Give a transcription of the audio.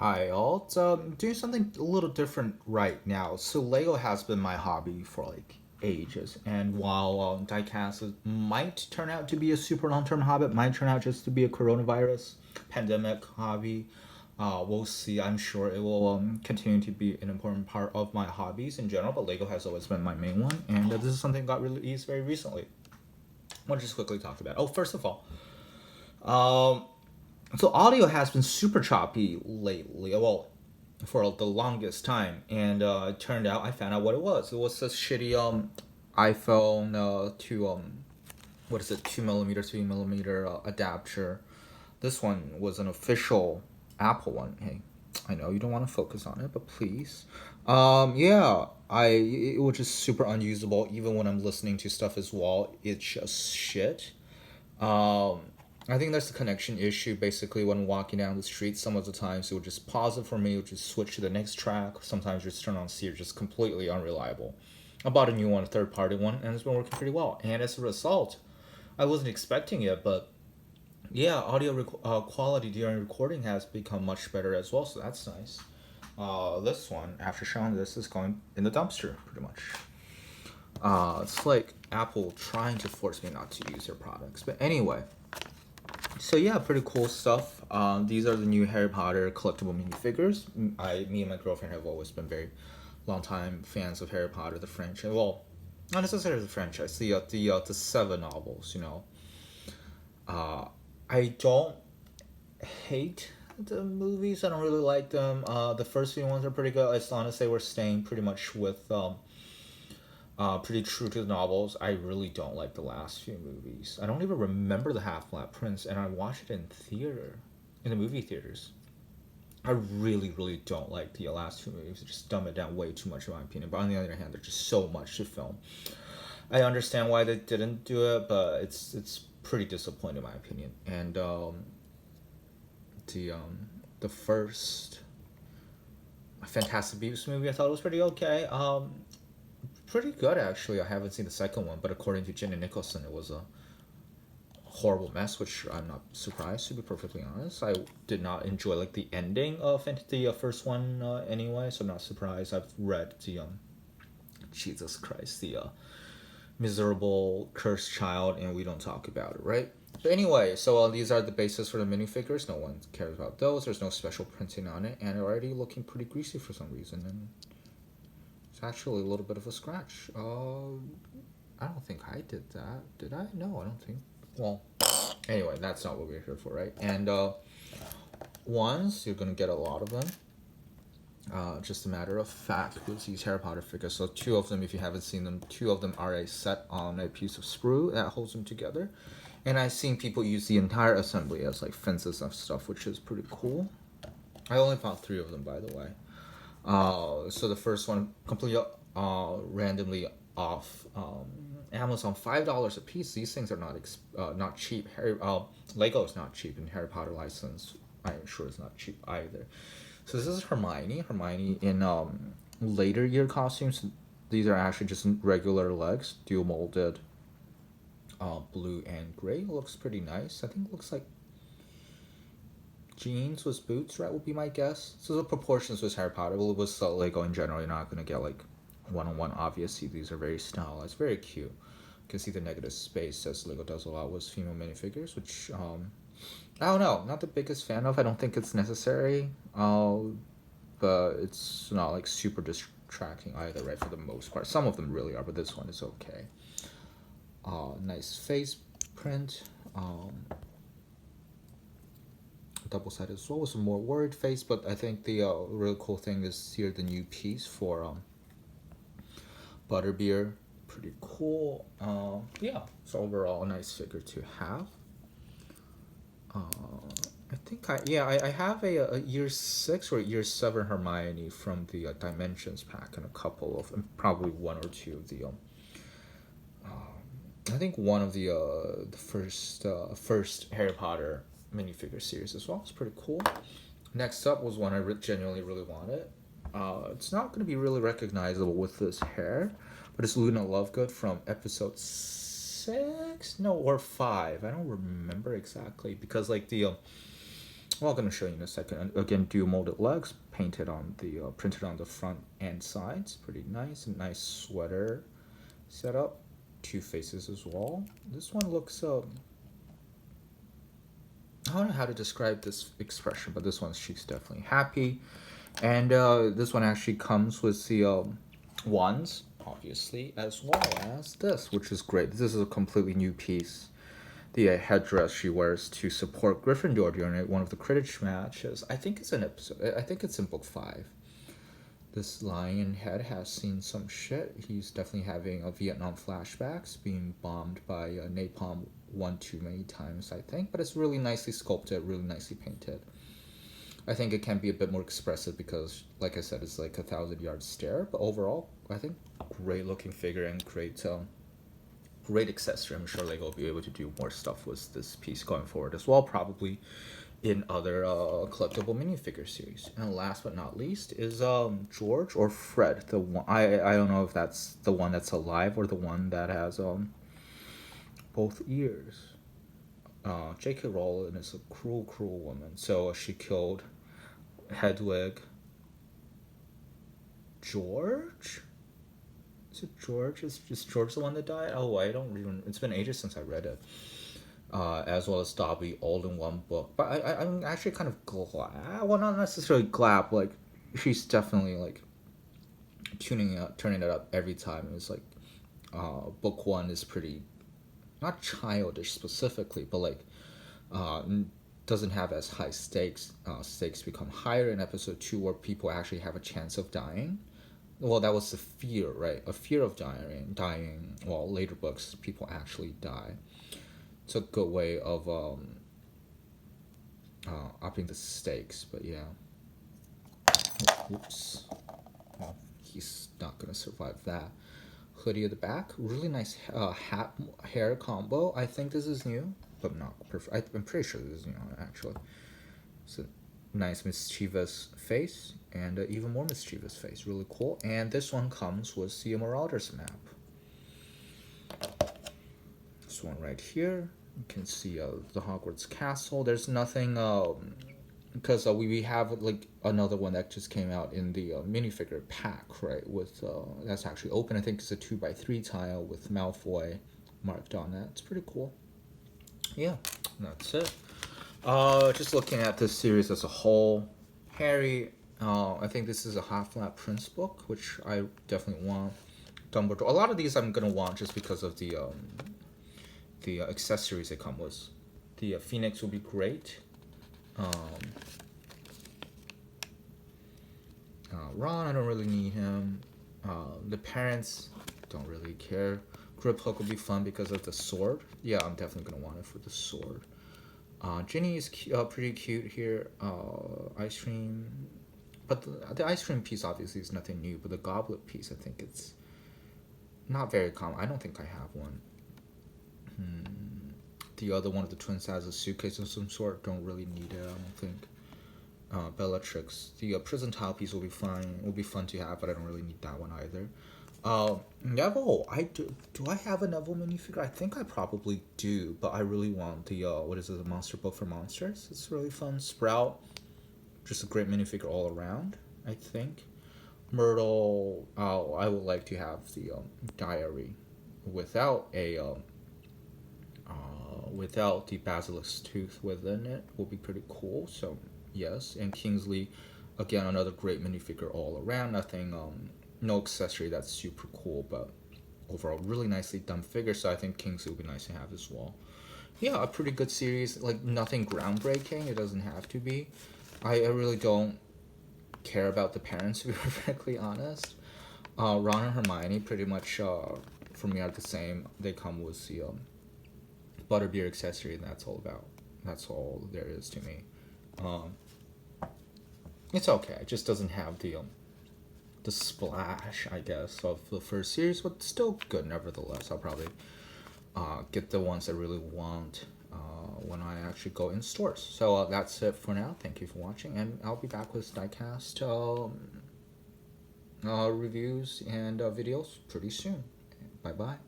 Hi all. So I'm doing something a little different right now. So Lego has been my hobby for like ages, and while diecast might turn out to be a super long-term hobby, it might turn out just to be a coronavirus pandemic hobby. We'll see. I'm sure it will continue to be an important part of my hobbies in general, but Lego has always been my main one, and this is something that got released very recently. I want to just quickly talk about. Oh, first of all, um, so audio has been super choppy lately. Well, for the longest time, and it turned out I found out what it was. It was this shitty iPhone to what is it, 2 millimeter, 3 millimeter adapter. This one was an official Apple one. Hey, I know you don't want to focus on it, but please. Yeah, it was just super unusable. Even when I'm listening to stuff as well, it's just shit. Um, I think that's the connection issue. Basically, when walking down the street, some of the times it would just pause it for me, it would just switch to the next track. Sometimes just turn on C, just completely unreliable. I bought a new one, a third party one, and it's been working pretty well. And as a result, I wasn't expecting it, but yeah, audio quality during recording has become much better as well, so that's nice. This one, after showing this, is going in the dumpster, pretty much. It's like Apple trying to force me not to use their products. But anyway, so yeah, pretty cool stuff. These are the new Harry Potter collectible minifigures. Me and my girlfriend have always been very long time fans of Harry Potter, the franchise. Well, not necessarily the franchise, the seven novels. Uh, I don't hate the movies. I don't really like them. The first few ones are pretty good. As long as they were staying pretty much with pretty true to the novels. I really don't like the last few movies. I don't even remember the Half Blood Prince, and I watched it in theater, in the movie theaters. I really, really don't like the last two movies. They just dumb it down way too much, in my opinion. But on the other hand, there's just so much to film. I understand why they didn't do it, but it's pretty disappointing, in my opinion. And the the first Fantastic Beasts movie, I thought it was pretty okay. Pretty good actually. I haven't seen the second one, but according to Jenna Nicholson, it was a horrible mess, which I'm not surprised to be perfectly honest. I did not enjoy like the ending of the first one anyway, so I'm not surprised. I've read the Jesus Christ, the miserable cursed child, and we don't talk about it, right? But anyway, so these are the bases for the minifigures. No one cares about those. There's no special printing on it, and already looking pretty greasy for some reason, and it's actually a little bit of a scratch. I don't think I did that. Did I? No, I don't think. Well, anyway, that's not what we're here for, right? And ones, you're gonna get a lot of them. Just a matter of fact, with these Harry Potter figures. So two of them, if you haven't seen them, two of them are a set on a piece of sprue that holds them together. And I've seen people use the entire assembly as like fences and stuff, which is pretty cool. I only found three of them, by the way. So the first one completely randomly off Amazon, $5 a piece. These things are not cheap. Lego is not cheap, and Harry Potter license I am sure is not cheap either. So this is Hermione. Hermione in later year costumes. These are actually just regular legs, dual molded, blue and gray. Looks pretty nice. I think it looks like jeans with boots, right? Would be my guess. So the proportions with Harry Potter, well, with Lego in general, you're not gonna get like one on one. Obviously, these are very stylized, very cute. You can see the negative space as Lego does a lot with female minifigures, which I don't know, not the biggest fan of. I don't think it's necessary, but it's not like super distracting either, right? For the most part, some of them really are, but this one is okay. Nice face print. Double sided as well with some more word face, but I think the really cool thing is here the new piece for Butterbeer. Pretty cool. Yeah, so overall a nice figure to have. I think I have a year six or year seven Hermione from the Dimensions pack, and a couple of, and probably one or two of the I think one of the first Harry Potter minifigure series as well. It's pretty cool. Next up was one I genuinely really wanted. It's not going to be really recognizable with this hair, but it's Luna Lovegood from episode six, no, or five. I don't remember exactly because like the Well, I'm gonna show you in a second. And again, dual molded legs, painted on the printed on the front and sides. Pretty nice. A nice sweater setup. Two faces as well. This one looks I don't know how to describe this expression, but this one she's definitely happy. And this one actually comes with the wands, obviously, as well as this, which is great. This is a completely new piece. The headdress she wears to support Gryffindor during one of the Quidditch matches. I think it's an episode. I think it's in book 5. This lion head has seen some shit. He's definitely having a Vietnam flashbacks, being bombed by napalm one too many times, I think. But it's really nicely sculpted, really nicely painted. I think it can be a bit more expressive because, like I said, it's like a 1,000-yard stare. But overall, I think great looking figure and great accessory. I'm sure Lego will be able to do more stuff with this piece going forward as well, probably in other collectible minifigure series. And last but not least is George or Fred. The one I don't know if that's the one that's alive or the one that has both ears. J.K. Rowling is a cruel, cruel woman. So she killed Hedwig. George? Is it George? Is George the one that died? Oh, I don't even. It's been ages since I read it. As well as Dobby, all in one book. But I'm actually kind of glad. Well, not necessarily glad. But like, she's definitely like turning it up every time. It's like, book 1 is pretty, not childish specifically, but like, doesn't have as high stakes. Stakes become higher in episode 2, where people actually have a chance of dying. Well, that was the fear, right? A fear of dying. Well, later books, people actually die. It's a good way of upping the stakes, but yeah. Oops. Well, he's not gonna survive that. Hoodie at the back, really nice hat hair combo. I think this is new, but not perfect. I'm pretty sure this is new actually. It's a nice mischievous face and even more mischievous face. Really cool. And this one comes with the Marauders map. This one right here. You can see the Hogwarts castle. There's nothing because we have like another one that just came out in the minifigure pack, right? With that's actually open. I think it's a 2x3 tile with Malfoy marked on that. It's pretty cool. Yeah, that's it. Just looking at this series as a whole, Harry. I think this is a Half-Blood Prince book, which I definitely want. Dumbledore. A lot of these I'm gonna want just because of the accessories they come with. The Phoenix will be great. Ron, I don't really need him. The parents, don't really care. Grip Hook will be fun because of the sword. Yeah, I'm definitely gonna want it for the sword. Ginny is pretty cute here. Ice cream, but the ice cream piece obviously is nothing new. But the goblet piece, I think it's not very common. I don't think I have one. The other one of the twins has a suitcase of some sort. Don't really need it, I don't think. Bellatrix. The prison tile piece will be fine. Will be fun to have, but I don't really need that one either. Neville. Do I have a Neville minifigure? I think I probably do, but I really want the what is it? The Monster Book for Monsters. It's really fun. Sprout. Just a great minifigure all around, I think. Myrtle. I would like to have the diary without a without the basilisk tooth within it will be pretty cool. So yes, and Kingsley, again another great minifigure all around. Nothing, no accessory that's super cool, but overall really nicely done figure. So I think Kingsley would be nice to have as well. Yeah, a pretty good series. Like nothing groundbreaking. It doesn't have to be. I really don't care about the parents to be perfectly honest. Ron and Hermione pretty much for me are the same. They come with the butterbeer accessory, and that's all there is to me. It's okay. It just doesn't have the splash, I guess, of the first series, but still good nevertheless. I'll probably get the ones I really want when I actually go in stores. So that's it for now. Thank you for watching, and I'll be back with diecast reviews and videos pretty soon. Bye bye.